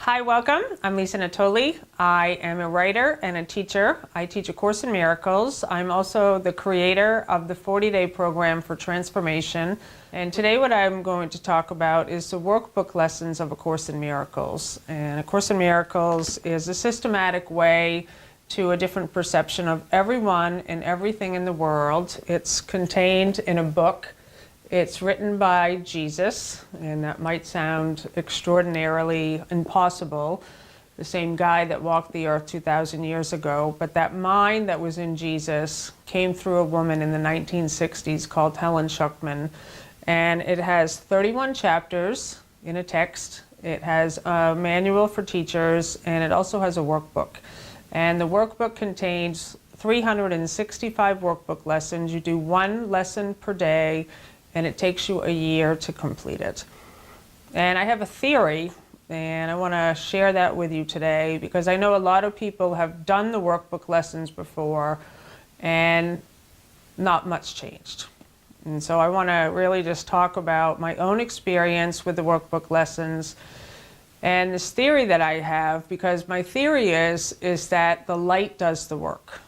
Hi, welcome. I'm Lisa Natoli. I am a writer and a teacher. I teach A Course in Miracles. I'm also the creator of the 40-day program for transformation. And today what I'm going to talk about is the workbook lessons of A Course in Miracles. And A Course in Miracles is a systematic way to a different perception of everyone and everything in the world. It's contained in a book. It's written by Jesus, and that might sound extraordinarily impossible, the same guy that walked the earth 2,000 years ago, but that mind that was in Jesus came through a woman in the 1960s called Helen Schucman, and it has 31 chapters in a text. It has a manual for teachers, and it also has a workbook. And the workbook contains 365 workbook lessons. You do one lesson per day, and it takes you a year to complete it. And I have a theory, and I want to share that with you today because I know a lot of people have done the workbook lessons before and not much changed. And so I want to really just talk about my own experience with the workbook lessons and this theory that I have, because my theory is that the light does the work.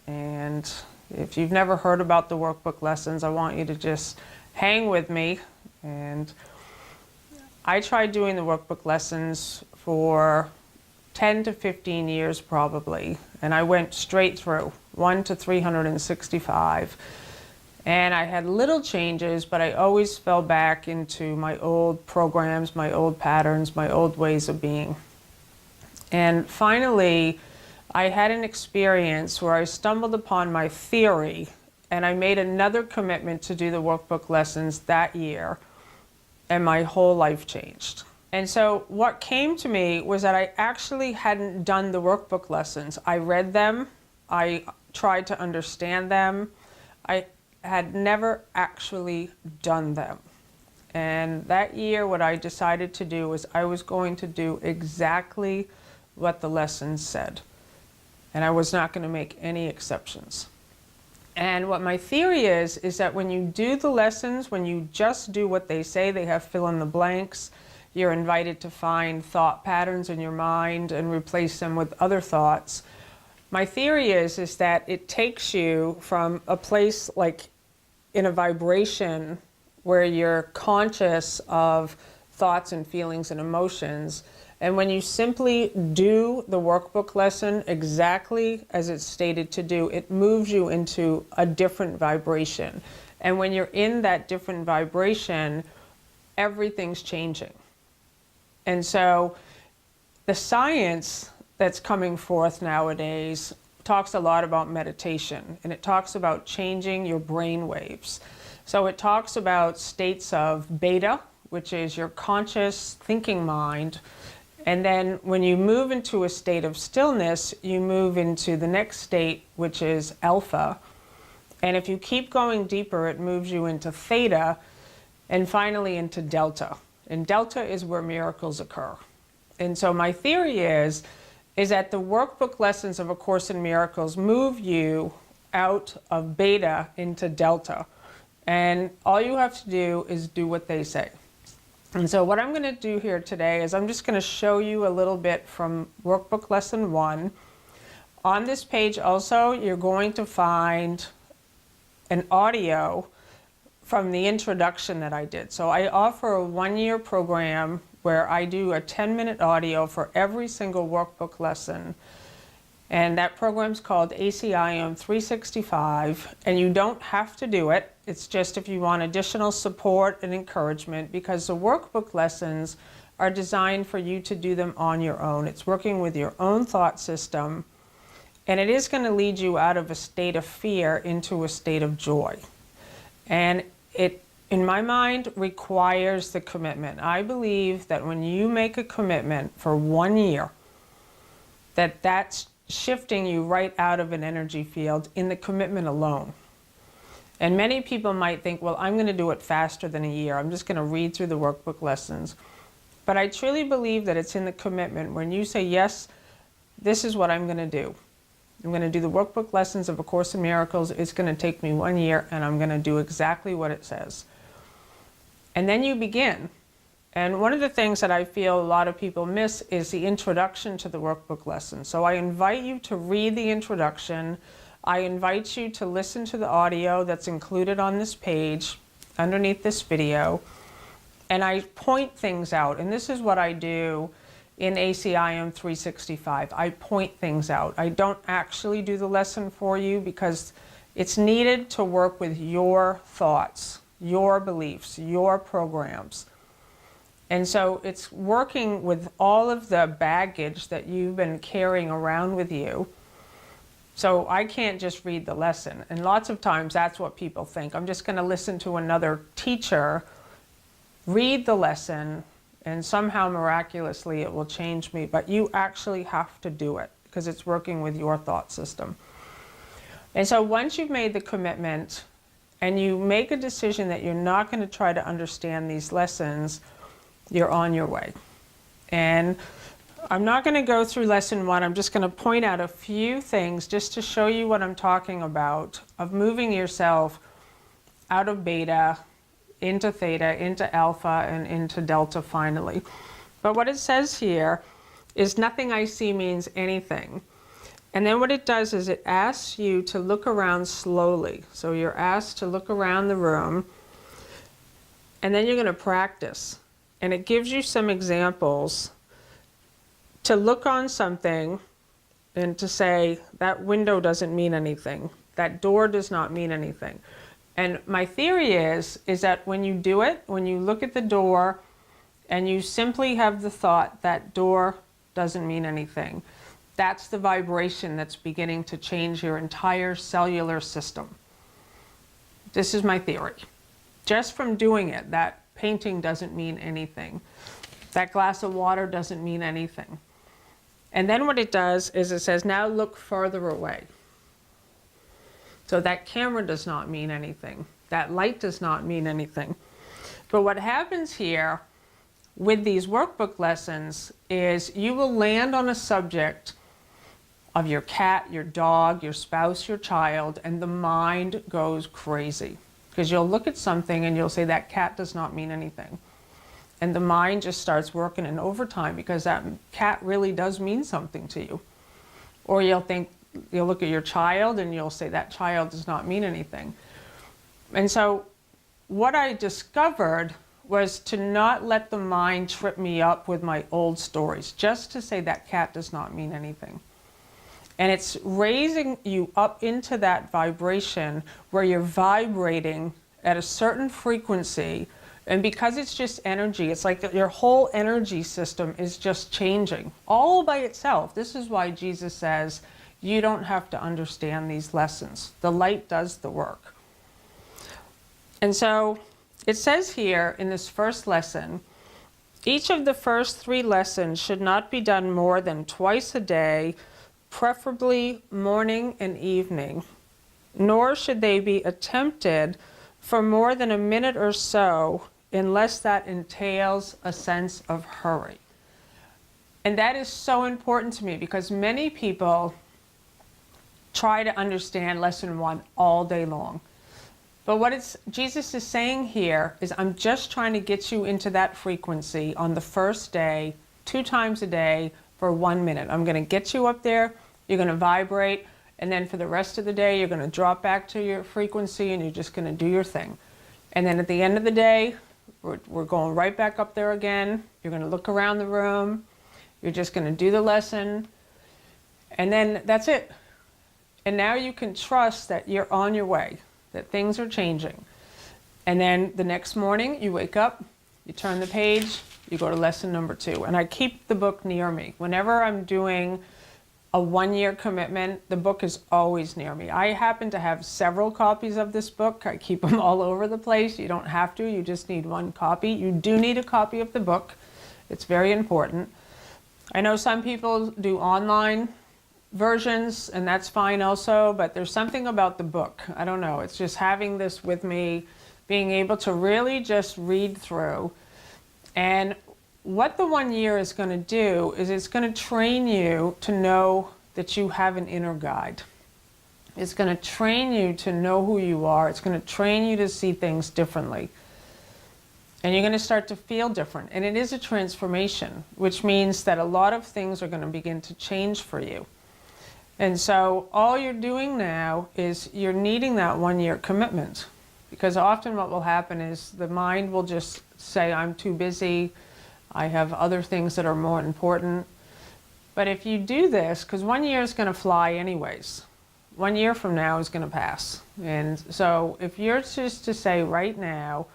And if you've never heard about the workbook lessons, I want you to just hang with me. And I tried doing the workbook lessons for 10 to 15 years probably, and I went straight through 1 to 365. And I had little changes, but I always fell back into my old programs, my old patterns, my old ways of being. And finally, I had an experience where I stumbled upon my theory, and I made another commitment to do the workbook lessons that year, and my whole life changed. And so what came to me was that I actually hadn't done the workbook lessons. I read them, I tried to understand them, I had never actually done them. And that year what I decided to do was I was going to do exactly what the lessons said. And I was not going to make any exceptions. And what my theory is that when you do the lessons, when you just do what they say, they have fill in the blanks, you're invited to find thought patterns in your mind and replace them with other thoughts. My theory is that it takes you from a place like in a vibration where you're conscious of thoughts and feelings and emotions. And when you simply do the workbook lesson exactly as it's stated to do, it moves you into a different vibration. And when you're in that different vibration, everything's changing. And so the science that's coming forth nowadays talks a lot about meditation, and it talks about changing your brain waves. So it talks about states of beta, which is your conscious thinking mind. And then when you move into a state of stillness, you move into the next state, which is alpha. And if you keep going deeper, it moves you into theta, and finally into delta. And delta is where miracles occur. And so my theory is that the workbook lessons of A Course in Miracles move you out of beta into delta. And all you have to do is do what they say. And so what I'm going to do here today is I'm just going to show you a little bit from Workbook Lesson 1. On this page also, you're going to find an audio from the introduction that I did. So I offer a one-year program where I do a 10-minute audio for every single workbook lesson. And that program's called ACIM 365, and you don't have to do it. It's just if you want additional support and encouragement, because the workbook lessons are designed for you to do them on your own. It's working with your own thought system, and it is going to lead you out of a state of fear into a state of joy. And it, in my mind, requires the commitment. I believe that when you make a commitment for 1 year, that's shifting you right out of an energy field in the commitment alone. And many people might think, well, I'm going to do it faster than a year. I'm just going to read through the workbook lessons. But I truly believe that it's in the commitment. When you say, yes, this is what I'm going to do. I'm going to do the workbook lessons of A Course in Miracles. It's going to take me 1 year, and I'm going to do exactly what it says. And then you begin. And one of the things that I feel a lot of people miss is the introduction to the workbook lesson. So I invite you to read the introduction. I invite you to listen to the audio that's included on this page underneath this video. And I point things out. And this is what I do in ACIM 365. I point things out. I don't actually do the lesson for you because it's needed to work with your thoughts, your beliefs, your programs. And so it's working with all of the baggage that you've been carrying around with you. So I can't just read the lesson. And lots of times that's what people think. I'm just going to listen to another teacher read the lesson and somehow miraculously it will change me. But you actually have to do it because it's working with your thought system. And so once you've made the commitment and you make a decision that you're not going to try to understand these lessons, you're on your way. And I'm not going to go through lesson 1. I'm just going to point out a few things just to show you what I'm talking about of moving yourself out of beta into theta, into alpha, and into delta finally. But what it says here is nothing I see means anything. And then what it does is it asks you to look around slowly. So you're asked to look around the room, and then you're going to practice. And it gives you some examples to look on something and to say, that window doesn't mean anything. That door does not mean anything. And my theory is that when you do it, when you look at the door and you simply have the thought, that door doesn't mean anything, that's the vibration that's beginning to change your entire cellular system. This is my theory. Just from doing it, that painting doesn't mean anything. That glass of water doesn't mean anything. And then what it does is it says, now look further away. So that camera does not mean anything. That light does not mean anything. But what happens here with these workbook lessons is you will land on a subject of your cat, your dog, your spouse, your child, and the mind goes crazy. Because you'll look at something and you'll say, that cat does not mean anything. And the mind just starts working in overtime because that cat really does mean something to you. Or you'll look at your child and you'll say, that child does not mean anything. And so what I discovered was to not let the mind trip me up with my old stories, just to say that cat does not mean anything. And it's raising you up into that vibration where you're vibrating at a certain frequency. And because it's just energy, it's like your whole energy system is just changing all by itself. This is why Jesus says, you don't have to understand these lessons. The light does the work. And so it says here in this first lesson, each of the first 3 lessons should not be done more than twice a day, preferably morning and evening, nor should they be attempted for more than a minute or so unless that entails a sense of hurry. And that is so important to me because many people try to understand lesson 1 all day long. But what Jesus is saying here is, I'm just trying to get you into that frequency on the first day, 2 times a day for 1 minute. I'm going to get you up there, you're going to vibrate, and then for the rest of the day, you're going to drop back to your frequency and you're just going to do your thing. And then at the end of the day, we're going right back up there again. You're going to look around the room. You're just going to do the lesson. And then that's it. And now you can trust that you're on your way, that things are changing. And then the next morning, you wake up, you turn the page, you go to lesson number 2. And I keep the book near me. Whenever I'm doing a 1-year commitment, the book is always near me. I happen to have several copies of this book. I keep them all over the place. You don't have to, you just need 1 copy. You do need a copy of the book. It's very important. I know some people do online versions, and that's fine also, but there's something about the book. I don't know, it's just having this with me, being able to really just read through. And what the 1 year is going to do is it's going to train you to know that you have an inner guide. It's going to train you to know who you are. It's going to train you to see things differently. And you're going to start to feel different. And it is a transformation, which means that a lot of things are going to begin to change for you. And so all you're doing now is you're needing that 1-year commitment. Because often what will happen is the mind will just say, I'm too busy, I have other things that are more important. But if you do this, because 1 year is going to fly anyways, 1 year from now is going to pass. And so if you're just to say right now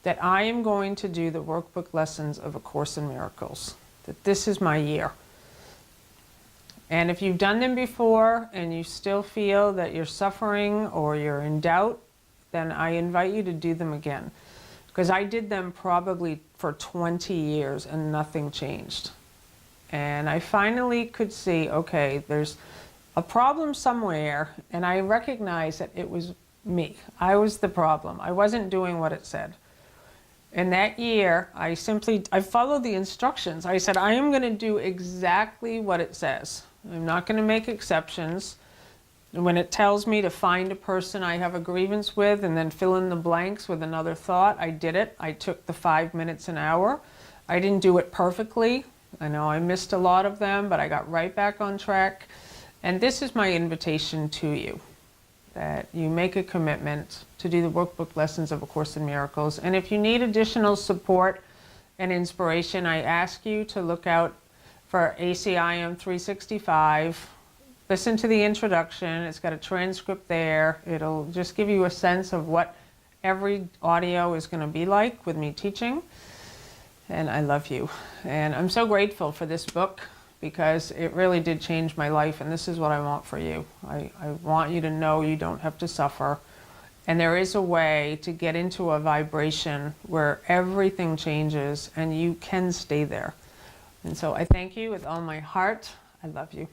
that I am going to do the workbook lessons of A Course in Miracles, that this is my year. And if you've done them before and you still feel that you're suffering or you're in doubt, then I invite you to do them again. Because I did them probably for 20 years and nothing changed. And I finally could see, okay, there's a problem somewhere, and I recognized that it was me. I was the problem. I wasn't doing what it said. And that year, I followed the instructions. I said, I am going to do exactly what it says. I'm not going to make exceptions. When it tells me to find a person I have a grievance with and then fill in the blanks with another thought, I did it. I took the 5 minutes an hour. I didn't do it perfectly. I know I missed a lot of them, but I got right back on track. And this is my invitation to you, that you make a commitment to do the workbook lessons of A Course in Miracles. And if you need additional support and inspiration, I ask you to look out for ACIM 365. Listen to the introduction. It's got a transcript there. It'll just give you a sense of what every audio is going to be like with me teaching. And I love you. And I'm so grateful for this book because it really did change my life. And this is what I want for you. I want you to know you don't have to suffer. And there is a way to get into a vibration where everything changes and you can stay there. And so I thank you with all my heart. I love you.